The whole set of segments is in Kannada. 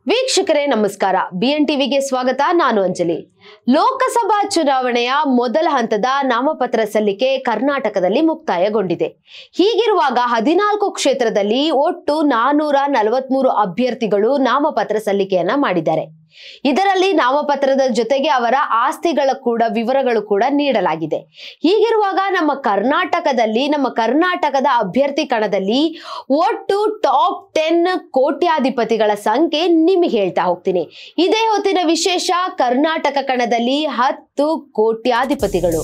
ವೀಕ್ಷಕರೇ ನಮಸ್ಕಾರ. BN ಟಿವಿಗೆ ಸ್ವಾಗತ. ನಾನು ಅಂಜಲಿ. ಲೋಕಸಭಾ ಚುನಾವಣೆಯ ಮೊದಲ ಹಂತದ ನಾಮಪತ್ರ ಸಲ್ಲಿಕೆ ಕರ್ನಾಟಕದಲ್ಲಿ ಮುಕ್ತಾಯಗೊಂಡಿದೆ. ಹೀಗಿರುವಾಗ 14 ಕ್ಷೇತ್ರದಲ್ಲಿ ಒಟ್ಟು 443 ಅಭ್ಯರ್ಥಿಗಳು ನಾಮಪತ್ರ ಸಲ್ಲಿಕೆಯನ್ನ ಮಾಡಿದ್ದಾರೆ. ಇದರಲ್ಲಿ ನಾಮಪತ್ರದ ಜೊತೆಗೆ ಅವರ ಆಸ್ತಿಗಳ ವಿವರಗಳು ಕೂಡ ನೀಡಲಾಗಿದೆ. ಹೀಗಿರುವಾಗ ನಮ್ಮ ಕರ್ನಾಟಕದ ಅಭ್ಯರ್ಥಿ ಕಣದಲ್ಲಿ ಒಟ್ಟು ಟಾಪ್ 10 ಕೋಟ್ಯಾಧಿಪತಿಗಳ ಸಂಖ್ಯೆ ನಿಮಗೆ ಹೇಳ್ತಾ ಹೋಗ್ತೀನಿ. ಇದೇ ಹೊತ್ತಿನ ವಿಶೇಷ, ಕರ್ನಾಟಕ ಕಣದಲ್ಲಿ 10 ಕೋಟ್ಯಾಧಿಪತಿಗಳು.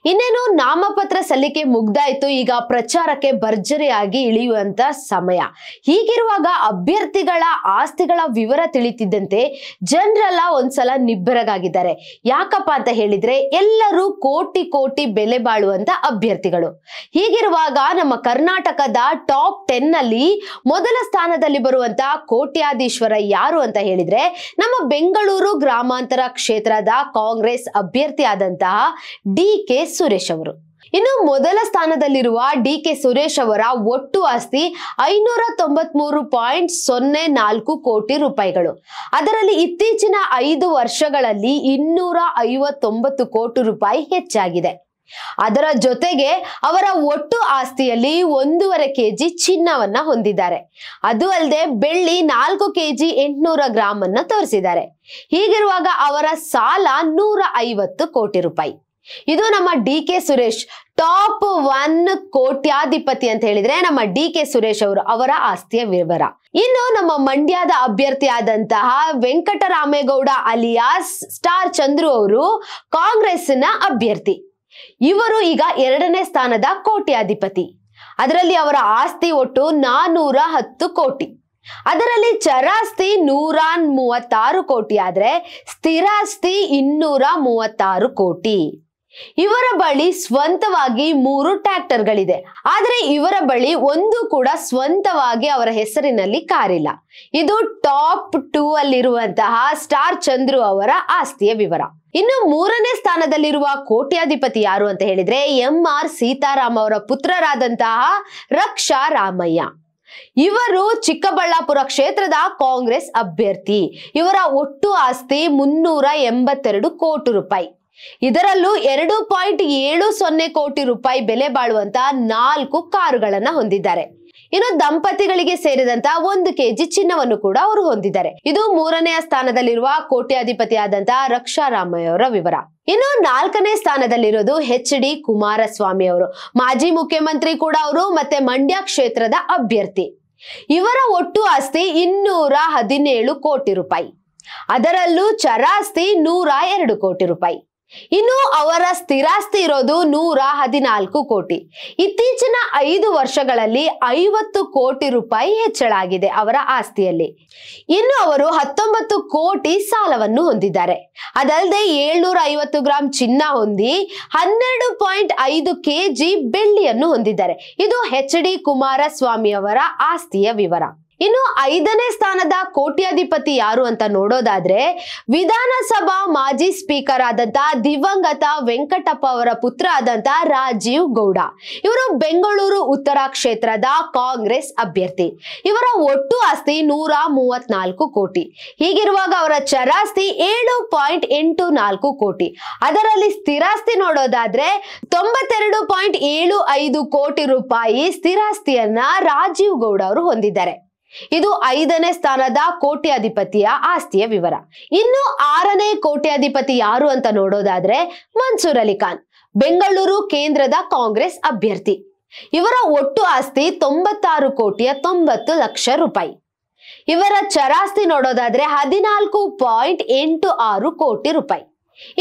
ಇನ್ನೇನು ನಾಮಪತ್ರ ಸಲ್ಲಿಕೆ ಮುಗ್ದಾಯ್ತು. ಈಗ ಪ್ರಚಾರಕ್ಕೆ ಭರ್ಜರಿಯಾಗಿ ಇಳಿಯುವಂತ ಸಮಯ. ಹೀಗಿರುವಾಗ ಅಭ್ಯರ್ಥಿಗಳ ಆಸ್ತಿಗಳ ವಿವರ ತಿಳಿತಿದ್ದಂತೆ ಜನರೆಲ್ಲ ಒಂದ್ಸಲ ನಿಬ್ಬೆರಗಾಗಿದ್ದಾರೆ. ಯಾಕಪ್ಪ ಅಂತ ಹೇಳಿದ್ರೆ, ಎಲ್ಲರೂ ಕೋಟಿ ಬೆಲೆ ಬಾಳುವಂತ ಅಭ್ಯರ್ಥಿಗಳು. ಹೀಗಿರುವಾಗ ನಮ್ಮ ಕರ್ನಾಟಕದ ಟಾಪ್ 10 ನಲ್ಲಿ ಮೊದಲ ಸ್ಥಾನದಲ್ಲಿ ಬರುವಂತ ಕೋಟ್ಯಾಧೀಶ್ವರ ಯಾರು ಅಂತ ಹೇಳಿದ್ರೆ, ನಮ್ಮ ಬೆಂಗಳೂರು ಗ್ರಾಮಾಂತರ ಕ್ಷೇತ್ರದ ಕಾಂಗ್ರೆಸ್ ಅಭ್ಯರ್ಥಿ ಆದಂತಹ DK ಸುರೇಶ್ ಅವರು. ಇನ್ನು ಮೊದಲ ಸ್ಥಾನದಲ್ಲಿರುವ DK ಸುರೇಶ್ ಅವರ ಒಟ್ಟು ಆಸ್ತಿ 593.04 ಕೋಟಿ ರೂಪಾಯಿಗಳು. ಅದರಲ್ಲಿ ಇತ್ತೀಚಿನ 5 ವರ್ಷಗಳಲ್ಲಿ 259 ಕೋಟಿ ರೂಪಾಯಿ ಹೆಚ್ಚಾಗಿದೆ. ಅದರ ಜೊತೆಗೆ ಅವರ ಒಟ್ಟು ಆಸ್ತಿಯಲ್ಲಿ 1.5 kg ಚಿನ್ನವನ್ನ ಹೊಂದಿದ್ದಾರೆ. ಅದು ಅಲ್ಲದೆ ಬೆಳ್ಳಿ 4 kg 800 ಗ್ರಾಮ್ ಅನ್ನ ತೋರಿಸಿದ್ದಾರೆ. ಹೀಗಿರುವಾಗ ಅವರ ಸಾಲ 150 ಕೋಟಿ ರೂಪಾಯಿ. ಇದು ನಮ್ಮ DK ಸುರೇಶ್ ಟಾಪ್ 1 ಕೋಟ್ಯಾಧಿಪತಿ ಅಂತ ಹೇಳಿದ್ರೆ ನಮ್ಮ DK ಸುರೇಶ್ ಅವರ ಆಸ್ತಿಯ ವಿವರ. ಇನ್ನು ನಮ್ಮ ಮಂಡ್ಯದ ಅಭ್ಯರ್ಥಿ ಆದಂತಹ ವೆಂಕಟರಾಮೇಗೌಡ ಅಲಿಯಾಸ್ ಸ್ಟಾರ್ ಚಂದ್ರು ಅವರು ಕಾಂಗ್ರೆಸ್ನ ಅಭ್ಯರ್ಥಿ. ಇವರು ಈಗ 2ನೇ ಸ್ಥಾನದ ಕೋಟ್ಯಾಧಿಪತಿ. ಅದರಲ್ಲಿ ಅವರ ಆಸ್ತಿ ಒಟ್ಟು 410 ಕೋಟಿ. ಅದರಲ್ಲಿ ಚರಾಸ್ತಿ 136 ಕೋಟಿ ಆದ್ರೆ ಸ್ಥಿರಾಸ್ತಿ 236 ಕೋಟಿ. ಇವರ ಬಳಿ ಸ್ವಂತವಾಗಿ 3 ಟ್ರ್ಯಾಕ್ಟರ್ಗಳಿದೆ. ಆದ್ರೆ ಇವರ ಬಳಿ ಒಂದು ಕೂಡ ಸ್ವಂತವಾಗಿ ಅವರ ಹೆಸರಿನಲ್ಲಿ ಕಾರಿಲ್ಲ. ಇದು ಟಾಪ್ 2 ಅಲ್ಲಿರುವಂತಹ ಸ್ಟಾರ್ ಚಂದ್ರು ಅವರ ಆಸ್ತಿಯ ವಿವರ. ಇನ್ನು 3ನೇ ಸ್ಥಾನದಲ್ಲಿರುವ ಕೋಟ್ಯಾಧಿಪತಿ ಯಾರು ಅಂತ ಹೇಳಿದ್ರೆ, MR ಸೀತಾರಾಮ್ ಅವರ ಪುತ್ರರಾದಂತಹ ರಕ್ಷಾ ರಾಮಯ್ಯ. ಇವರು ಚಿಕ್ಕಬಳ್ಳಾಪುರ ಕ್ಷೇತ್ರದ ಕಾಂಗ್ರೆಸ್ ಅಭ್ಯರ್ಥಿ. ಇವರ ಒಟ್ಟು ಆಸ್ತಿ 382 ಕೋಟಿ ರೂಪಾಯಿ. ಇದರಲ್ಲೂ 2.70 ಕೋಟಿ ರೂಪಾಯಿ ಬೆಲೆ ಬಾಳುವಂತ 4 ಕಾರುಗಳನ್ನ ಹೊಂದಿದ್ದಾರೆ. ಇನ್ನು ದಂಪತಿಗಳಿಗೆ ಸೇರಿದಂತ 1 kg ಚಿನ್ನವನ್ನು ಕೂಡ ಅವರು ಹೊಂದಿದ್ದಾರೆ. ಇದು 3ನೇ ಸ್ಥಾನದಲ್ಲಿರುವ ಕೋಟ್ಯಾಧಿಪತಿ ಆದಂತಹ ರಕ್ಷಾ ರಾಮಯ್ಯ ಅವರ ವಿವರ. ಇನ್ನು 4ನೇ ಸ್ಥಾನದಲ್ಲಿರೋದು HD ಕುಮಾರಸ್ವಾಮಿ ಅವರು. ಮಾಜಿ ಮುಖ್ಯಮಂತ್ರಿ ಕೂಡ ಅವರು, ಮತ್ತೆ ಮಂಡ್ಯ ಕ್ಷೇತ್ರದ ಅಭ್ಯರ್ಥಿ. ಇವರ ಒಟ್ಟು ಆಸ್ತಿ 217 ಕೋಟಿ ರೂಪಾಯಿ. ಅದರಲ್ಲೂ ಚರಾಸ್ತಿ 102 ಕೋಟಿ ರೂಪಾಯಿ. ಇನ್ನು ಅವರ ಸ್ಥಿರಾಸ್ತಿ ಇರೋದು 114 ಕೋಟಿ. ಇತ್ತೀಚಿನ 5 ವರ್ಷಗಳಲ್ಲಿ 50 ಕೋಟಿ ರೂಪಾಯಿ ಹೆಚ್ಚಳ ಆಗಿದೆ ಅವರ ಆಸ್ತಿಯಲ್ಲಿ. ಇನ್ನು ಅವರು 19 ಕೋಟಿ ಸಾಲವನ್ನು ಹೊಂದಿದ್ದಾರೆ. ಅದಲ್ಲದೆ 750 ಗ್ರಾಂ ಚಿನ್ನ ಹೊಂದಿ 12.5 kg ಬೆಳ್ಳಿಯನ್ನು ಹೊಂದಿದ್ದಾರೆ. ಇದು HD ಕುಮಾರಸ್ವಾಮಿ ಅವರ ಆಸ್ತಿಯ ವಿವರ. ಇನ್ನು 5ನೇ ಸ್ಥಾನದ ಕೋಟ್ಯಾಧಿಪತಿ ಯಾರು ಅಂತ ನೋಡೋದಾದ್ರೆ, ವಿಧಾನಸಭಾ ಮಾಜಿ ಸ್ಪೀಕರ್ ಆದಂತಹ ದಿವಂಗತ ವೆಂಕಟಪ್ಪ ಅವರ ಪುತ್ರ ಆದಂತಹ ರಾಜೀವ್ ಗೌಡ. ಇವರು ಬೆಂಗಳೂರು ಉತ್ತರ ಕ್ಷೇತ್ರದ ಕಾಂಗ್ರೆಸ್ ಅಭ್ಯರ್ಥಿ. ಇವರ ಒಟ್ಟು ಆಸ್ತಿ 134 ಕೋಟಿ. ಹೀಗಿರುವಾಗ ಅವರ ಚರಾಸ್ತಿ 7.84 ಕೋಟಿ. ಅದರಲ್ಲಿ ಸ್ಥಿರಾಸ್ತಿ ನೋಡೋದಾದ್ರೆ 92.75 ಕೋಟಿ ರೂಪಾಯಿ ಸ್ಥಿರಾಸ್ತಿಯನ್ನ ರಾಜೀವ್ ಗೌಡ ಅವರು ಹೊಂದಿದ್ದಾರೆ. ಇದು 5ನೇ ಸ್ಥಾನದ ಕೋಟ್ಯಾಧಿಪತಿಯ ಆಸ್ತಿಯ ವಿವರ. ಇನ್ನು 6ನೇ ಕೋಟ್ಯಾಧಿಪತಿ ಯಾರು ಅಂತ ನೋಡೋದಾದ್ರೆ, ಮನ್ಸೂರ್ ಅಲಿ ಖಾನ್, ಬೆಂಗಳೂರು ಕೇಂದ್ರದ ಕಾಂಗ್ರೆಸ್ ಅಭ್ಯರ್ಥಿ. ಇವರ ಒಟ್ಟು ಆಸ್ತಿ 96.90 ಲಕ್ಷ ರೂಪಾಯಿ. ಇವರ ಚರಾಸ್ತಿ ನೋಡೋದಾದ್ರೆ 14.86 ಕೋಟಿ ರೂಪಾಯಿ.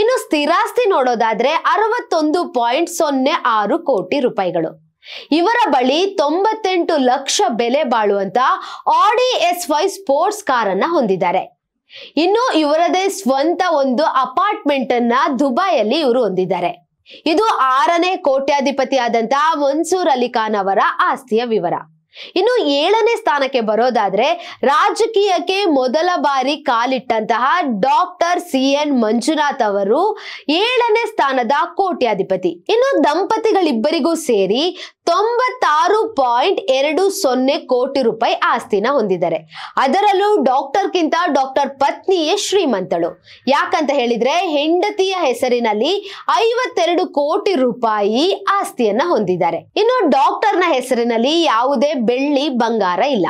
ಇನ್ನು ಸ್ಥಿರಾಸ್ತಿ ನೋಡೋದಾದ್ರೆ 61.06 ಕೋಟಿ ರೂಪಾಯಿಗಳು. ಇವರ ಬಳಿ 98 ಲಕ್ಷ ಬೆಲೆ ಬಾಳುವಂತ ಆಡಿ S5 ಸ್ಪೋರ್ಟ್ಸ್ ಕಾರನ್ನ ಹೊಂದಿದ್ದಾರೆ. ಇನ್ನು ಇವರದೇ ಸ್ವಂತ ಒಂದು ಅಪಾರ್ಟ್ಮೆಂಟ್ ಅನ್ನ ದುಬೈಯಲ್ಲಿ ಇವರು ಹೊಂದಿದ್ದಾರೆ. ಇದು 6ನೇ ಕೋಟ್ಯಾಧಿಪತಿ ಆದಂತಹ ಮನ್ಸೂರ್ ಅಲಿ ಖಾನ್ ಅವರ ಆಸ್ತಿಯ ವಿವರ. ಇನ್ನು 7ನೇ ಸ್ಥಾನಕ್ಕೆ ಬರೋದಾದ್ರೆ ರಾಜಕೀಯಕ್ಕೆ ಮೊದಲ ಬಾರಿ ಕಾಲಿಟ್ಟಂತಹ ಡಾಕ್ಟರ್ CN ಮಂಜುನಾಥ್ ಅವರು 7ನೇ ಸ್ಥಾನದ ಕೋಟ್ಯಾಧಿಪತಿ. ಇನ್ನು ದಂಪತಿಗಳಿಬ್ಬರಿಗೂ ಸೇರಿ 96.20 ಕೋಟಿ ರೂಪಾಯಿ ಆಸ್ತಿನ ಹೊಂದಿದ್ದಾರೆ. ಅದರಲ್ಲೂ ಡಾಕ್ಟರ್ಗಿಂತ ಡಾಕ್ಟರ್ ಪತ್ನಿಯೇ ಶ್ರೀಮಂತಳು. ಯಾಕಂತ ಹೇಳಿದ್ರೆ ಹೆಂಡತಿಯ ಹೆಸರಿನಲ್ಲಿ 52 ಕೋಟಿ ರೂಪಾಯಿ ಆಸ್ತಿಯನ್ನ ಹೊಂದಿದ್ದಾರೆ. ಇನ್ನು ಡಾಕ್ಟರ್ನ ಹೆಸರಿನಲ್ಲಿ ಯಾವುದೇ ಬೆಳ್ಳಿ ಬಂಗಾರ ಇಲ್ಲ.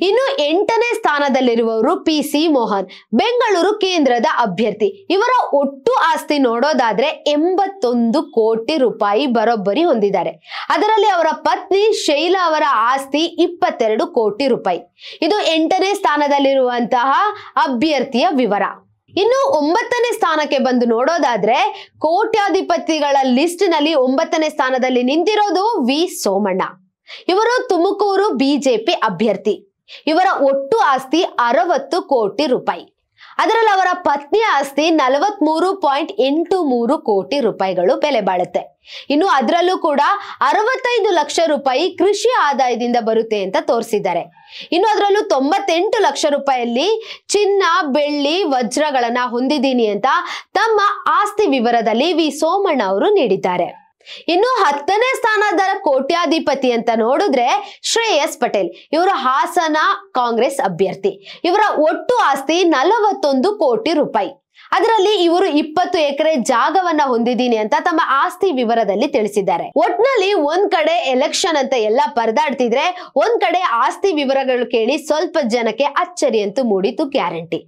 ಇನ್ನು 8ನೇ ಸ್ಥಾನದಲ್ಲಿರುವವರು PC ಮೋಹನ್, ಬೆಂಗಳೂರು ಕೇಂದ್ರದ ಅಭ್ಯರ್ಥಿ. ಇವರ ಒಟ್ಟು ಆಸ್ತಿ ನೋಡೋದಾದ್ರೆ 81 ಕೋಟಿ ರೂಪಾಯಿ ಬರೋಬ್ಬರಿ ಹೊಂದಿದ್ದಾರೆ. ಅದರಲ್ಲಿ ಅವರ ಪತ್ನಿ ಶೈಲಾ ಅವರ ಆಸ್ತಿ 22 ಕೋಟಿ ರೂಪಾಯಿ. ಇದು 8ನೇ ಸ್ಥಾನದಲ್ಲಿರುವಂತಹ ಅಭ್ಯರ್ಥಿಯ ವಿವರ. ಇನ್ನು 9ನೇ ಸ್ಥಾನಕ್ಕೆ ಬಂದು ನೋಡೋದಾದ್ರೆ ಕೋಟ್ಯಾಧಿಪತಿಗಳ ಲಿಸ್ಟ್ ನಲ್ಲಿ 9ನೇ ಸ್ಥಾನದಲ್ಲಿ ನಿಂತಿರೋದು V ಸೋಮಣ್ಣ. ಇವರು ತುಮಕೂರು BJP ಅಭ್ಯರ್ಥಿ. ಇವರ ಒಟ್ಟು ಆಸ್ತಿ 60 ಕೋಟಿ ರೂಪಾಯಿ. ಅದರಲ್ಲಿ ಅವರ ಪತ್ನಿಯ ಆಸ್ತಿ 43.83 ಕೋಟಿ ರೂಪಾಯಿಗಳು ಬೆಲೆ ಬಾಳುತ್ತೆ. ಇನ್ನು ಅದರಲ್ಲೂ ಕೂಡ 65 ಲಕ್ಷ ರೂಪಾಯಿ ಕೃಷಿ ಆದಾಯದಿಂದ ಬರುತ್ತೆ ಅಂತ ತೋರಿಸಿದ್ದಾರೆ. ಇನ್ನು ಅದರಲ್ಲೂ 98 ಲಕ್ಷ ರೂಪಾಯಿಯಲ್ಲಿ ಚಿನ್ನ, ಬೆಳ್ಳಿ, ವಜ್ರಗಳನ್ನ ಹೊಂದಿದ್ದೀನಿ ಅಂತ ತಮ್ಮ ಆಸ್ತಿ ವಿವರದಲ್ಲಿ V ಸೋಮಣ್ಣ ಅವರು ನೀಡಿದ್ದಾರೆ. ಇನ್ನು 10ನೇ ಸ್ಥಾನದ ಕೋಟ್ಯಾಧಿಪತಿ ಅಂತ ನೋಡಿದ್ರೆ ಶ್ರೇಯಸ್ ಪಟೇಲ್. ಇವರು ಹಾಸನ ಕಾಂಗ್ರೆಸ್ ಅಭ್ಯರ್ಥಿ. ಇವರ ಒಟ್ಟು ಆಸ್ತಿ 41 ಕೋಟಿ ರೂಪಾಯಿ. ಅದರಲ್ಲಿ ಇವರು 20 ಎಕರೆ ಜಾಗವನ್ನ ಹೊಂದಿದ್ದೀನಿ ಅಂತ ತಮ್ಮ ಆಸ್ತಿ ವಿವರದಲ್ಲಿ ತಿಳಿಸಿದ್ದಾರೆ. ಒಟ್ನಲ್ಲಿ ಒಂದ್ ಕಡೆ ಎಲೆಕ್ಷನ್ ಅಂತ ಎಲ್ಲ ಪರದಾಡ್ತಿದ್ರೆ ಒಂದ್ ಕಡೆ ಆಸ್ತಿ ವಿವರಗಳು ಕೇಳಿ ಸ್ವಲ್ಪ ಜನಕ್ಕೆ ಅಚ್ಚರಿ ಅಂತೂ ಮೂಡಿತು ಗ್ಯಾರಂಟಿ.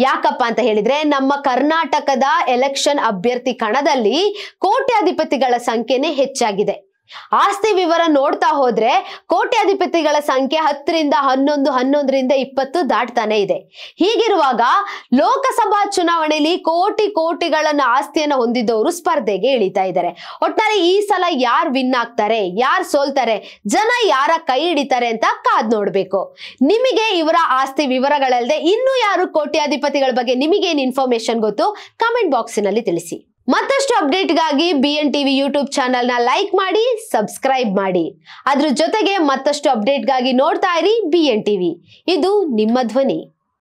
ಯಾಕಪ್ಪ ಅಂತ ಹೇಳಿದ್ರೆ ನಮ್ಮ ಕರ್ನಾಟಕದ ಎಲೆಕ್ಷನ್ ಅಭ್ಯರ್ಥಿ ಕಣದಲ್ಲಿ ಕೋಟ್ಯಾಧಿಪತಿಗಳ ಸಂಖ್ಯೆನೇ ಹೆಚ್ಚಾಗಿದೆ. ಆಸ್ತಿ ವಿವರ ನೋಡ್ತಾ ಹೋದ್ರೆ ಕೋಟ್ಯಾಧಿಪತಿಗಳ ಸಂಖ್ಯೆ 10ರಿಂದ 11, 11ರಿಂದ 20 ದಾಟ್ತಾನೆ ಇದೆ. ಹೀಗಿರುವಾಗ ಲೋಕಸಭಾ ಚುನಾವಣೆಯಲ್ಲಿ ಕೋಟಿಗಳನ್ನ ಆಸ್ತಿಯನ್ನು ಹೊಂದಿದವರು ಸ್ಪರ್ಧೆಗೆ ಇಳಿತಾ ಇದ್ದಾರೆ. ಒಟ್ಟಾರೆ ಈ ಸಲ ಯಾರು ವಿನ್ ಆಗ್ತಾರೆ, ಯಾರು ಸೋಲ್ತಾರೆ, ಜನ ಯಾರ ಕೈ ಹಿಡಿತಾರೆ ಅಂತ ಕಾದ್ ನೋಡ್ಬೇಕು. ನಿಮಗೆ ಇವರ ಆಸ್ತಿ ವಿವರಗಳಲ್ಲದೆ ಇನ್ನು ಯಾರು ಕೋಟ್ಯಾಧಿಪತಿಗಳ ಬಗ್ಗೆ ನಿಮಗೇನು ಇನ್ಫಾರ್ಮೇಶನ್ ಗೊತ್ತು ಕಮೆಂಟ್ ಬಾಕ್ಸಿನಲ್ಲಿ ತಿಳಿಸಿ. ಮತ್ತಷ್ಟು ಅಪ್ಡೇಟ್ಗಾಗಿ BNTV ಯೂಟ್ಯೂಬ್ ಚಾನೆಲ್ನ ಲೈಕ್ ಮಾಡಿ, ಸಬ್ಸ್ಕ್ರೈಬ್ ಮಾಡಿ. ಅದ್ರ ಜೊತೆಗೆ ಮತ್ತಷ್ಟು ಅಪ್ಡೇಟ್ಗಾಗಿ ನೋಡ್ತಾ ಇರಿ BNTV. ಇದು ನಿಮ್ಮ ಧ್ವನಿ.